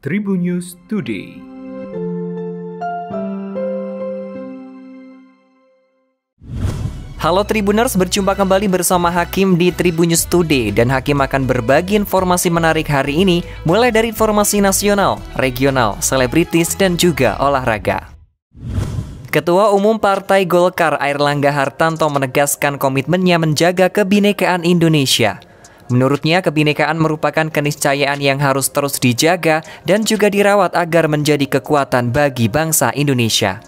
Tribun News Today. Halo Tribuners, berjumpa kembali bersama Hakim di Tribun News Today. Dan Hakim akan berbagi informasi menarik hari ini, mulai dari informasi nasional, regional, selebritis, dan juga olahraga. Ketua Umum Partai Golkar Airlangga Hartanto menegaskan komitmennya menjaga kebinekaan Indonesia. Menurutnya, kebinekaan merupakan keniscayaan yang harus terus dijaga dan juga dirawat agar menjadi kekuatan bagi bangsa Indonesia.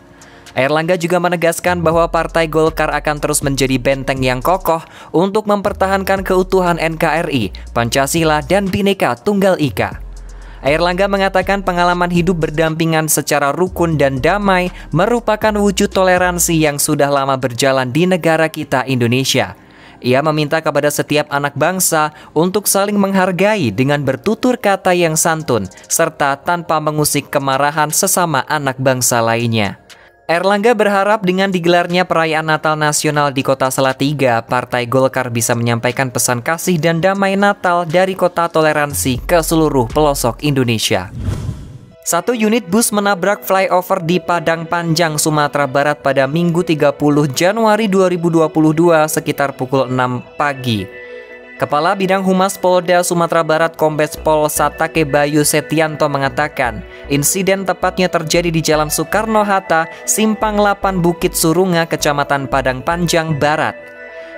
Airlangga juga menegaskan bahwa Partai Golkar akan terus menjadi benteng yang kokoh untuk mempertahankan keutuhan NKRI, Pancasila, dan Bhinneka Tunggal Ika. Airlangga mengatakan pengalaman hidup berdampingan secara rukun dan damai merupakan wujud toleransi yang sudah lama berjalan di negara kita Indonesia. Ia meminta kepada setiap anak bangsa untuk saling menghargai dengan bertutur kata yang santun, serta tanpa mengusik kemarahan sesama anak bangsa lainnya. Airlangga berharap dengan digelarnya perayaan Natal Nasional di Kota Salatiga, Partai Golkar bisa menyampaikan pesan kasih dan damai Natal dari kota toleransi ke seluruh pelosok Indonesia. Satu unit bus menabrak flyover di Padang Panjang, Sumatera Barat pada Minggu 30 Januari 2022 sekitar pukul 6 pagi. Kepala Bidang Humas Polda Sumatera Barat Kombes Pol Satake Bayu Setianto mengatakan, insiden tepatnya terjadi di Jalan Soekarno-Hatta, Simpang 8 Bukit Surunga, Kecamatan Padang Panjang, Barat.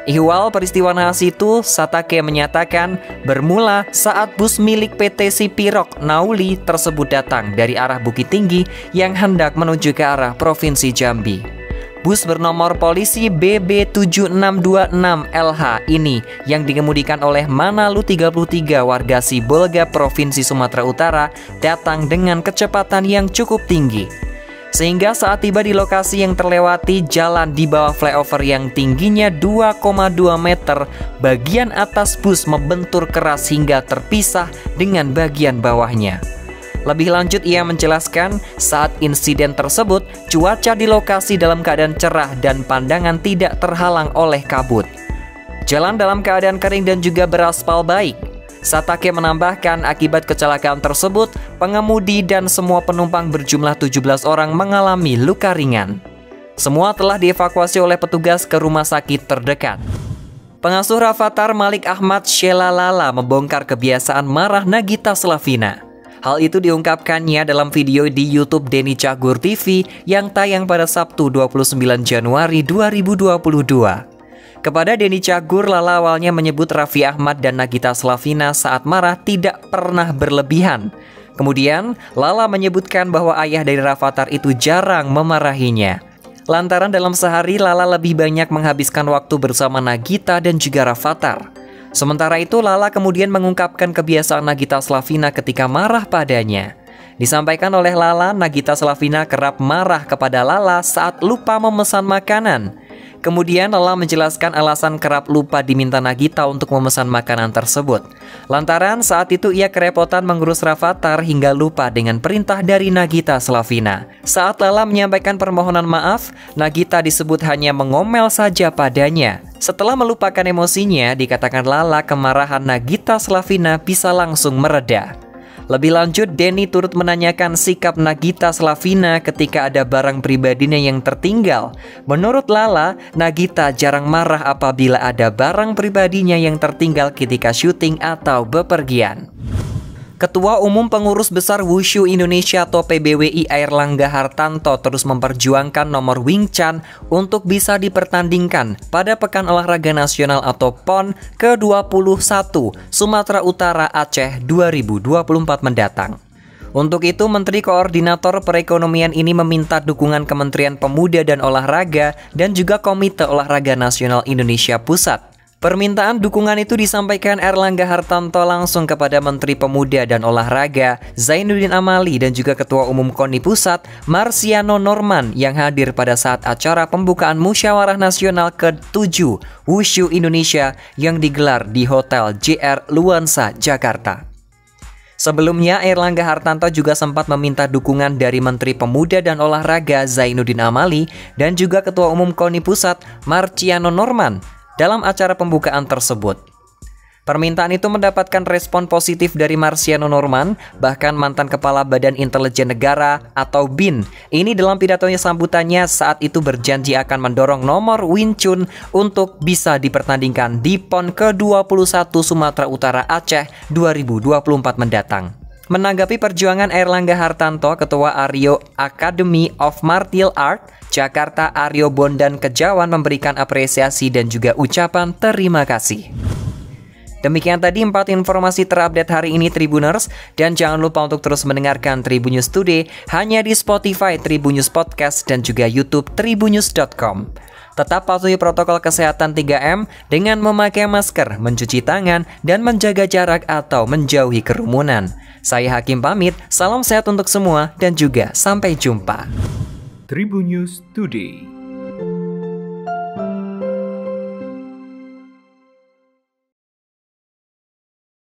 Ihwal peristiwa nahas itu, Satake menyatakan bermula saat bus milik PT Sipirok Nauli tersebut datang dari arah Bukit Tinggi yang hendak menuju ke arah Provinsi Jambi. Bus bernomor polisi BB7626LH ini yang dikemudikan oleh Manalu 33 warga Sibolga, Provinsi Sumatera Utara, datang dengan kecepatan yang cukup tinggi. Sehingga saat tiba di lokasi yang terlewati jalan di bawah flyover yang tingginya 2,2 meter, bagian atas bus membentur keras hingga terpisah dengan bagian bawahnya. Lebih lanjut, ia menjelaskan saat insiden tersebut, cuaca di lokasi dalam keadaan cerah dan pandangan tidak terhalang oleh kabut. Jalan dalam keadaan kering dan juga beraspal baik. Satake menambahkan akibat kecelakaan tersebut, pengemudi dan semua penumpang berjumlah 17 orang mengalami luka ringan. Semua telah dievakuasi oleh petugas ke rumah sakit terdekat. Pengasuh Rafathar Malik Ahmad Sheila Lala membongkar kebiasaan marah Nagita Slavina. Hal itu diungkapkannya dalam video di YouTube Denny Cagur TV yang tayang pada Sabtu 29 Januari 2022. Kepada Denny Cagur, Lala awalnya menyebut Raffi Ahmad dan Nagita Slavina saat marah tidak pernah berlebihan. Kemudian, Lala menyebutkan bahwa ayah dari Rafathar itu jarang memarahinya. Lantaran dalam sehari Lala lebih banyak menghabiskan waktu bersama Nagita dan juga Rafathar. Sementara itu, Lala kemudian mengungkapkan kebiasaan Nagita Slavina ketika marah padanya. Disampaikan oleh Lala, Nagita Slavina kerap marah kepada Lala saat lupa memesan makanan. Kemudian Lala menjelaskan alasan kerap lupa diminta Nagita untuk memesan makanan tersebut. Lantaran saat itu ia kerepotan mengurus Rafathar hingga lupa dengan perintah dari Nagita Slavina. Saat Lala menyampaikan permohonan maaf, Nagita disebut hanya mengomel saja padanya. Setelah melupakan emosinya, dikatakan Lala kemarahan Nagita Slavina bisa langsung mereda. Lebih lanjut, Denny turut menanyakan sikap Nagita Slavina ketika ada barang pribadinya yang tertinggal. Menurut Lala, Nagita jarang marah apabila ada barang pribadinya yang tertinggal ketika syuting atau bepergian. Ketua Umum Pengurus Besar Wushu Indonesia atau PBWI Airlangga Hartanto terus memperjuangkan nomor Wing Chun untuk bisa dipertandingkan pada Pekan Olahraga Nasional atau PON ke-21 Sumatera Utara Aceh 2024 mendatang. Untuk itu, Menteri Koordinator Perekonomian ini meminta dukungan Kementerian Pemuda dan Olahraga dan juga Komite Olahraga Nasional Indonesia Pusat. Permintaan dukungan itu disampaikan Airlangga Hartanto langsung kepada Menteri Pemuda dan Olahraga Zainuddin Amali dan juga Ketua Umum KONI Pusat Marciano Norman yang hadir pada saat acara pembukaan Musyawarah Nasional ke-7 Wushu Indonesia yang digelar di Hotel JR Luansa, Jakarta. Sebelumnya, Airlangga Hartanto juga sempat meminta dukungan dari Menteri Pemuda dan Olahraga Zainuddin Amali dan juga Ketua Umum KONI Pusat Marciano Norman dalam acara pembukaan tersebut. Permintaan itu mendapatkan respon positif dari Marciano Norman, bahkan mantan Kepala Badan Intelijen Negara atau BIN. Ini dalam pidatonya sambutannya saat itu berjanji akan mendorong nomor Wing Chun untuk bisa dipertandingkan di PON ke-21 Sumatera Utara Aceh 2024 mendatang. Menanggapi perjuangan Airlangga Hartanto, Ketua Aryo Academy of Martial Art Jakarta Aryo Bondan Kejawan memberikan apresiasi dan juga ucapan terima kasih. Demikian tadi 4 informasi terupdate hari ini Tribuners, dan jangan lupa untuk terus mendengarkan Tribun News Today hanya di Spotify Tribun News Podcast dan juga YouTube tribunnews.com. Tetap patuhi protokol kesehatan 3M dengan memakai masker, mencuci tangan, dan menjaga jarak atau menjauhi kerumunan. Saya Hakim pamit, salam sehat untuk semua dan juga sampai jumpa. Tribun News Today.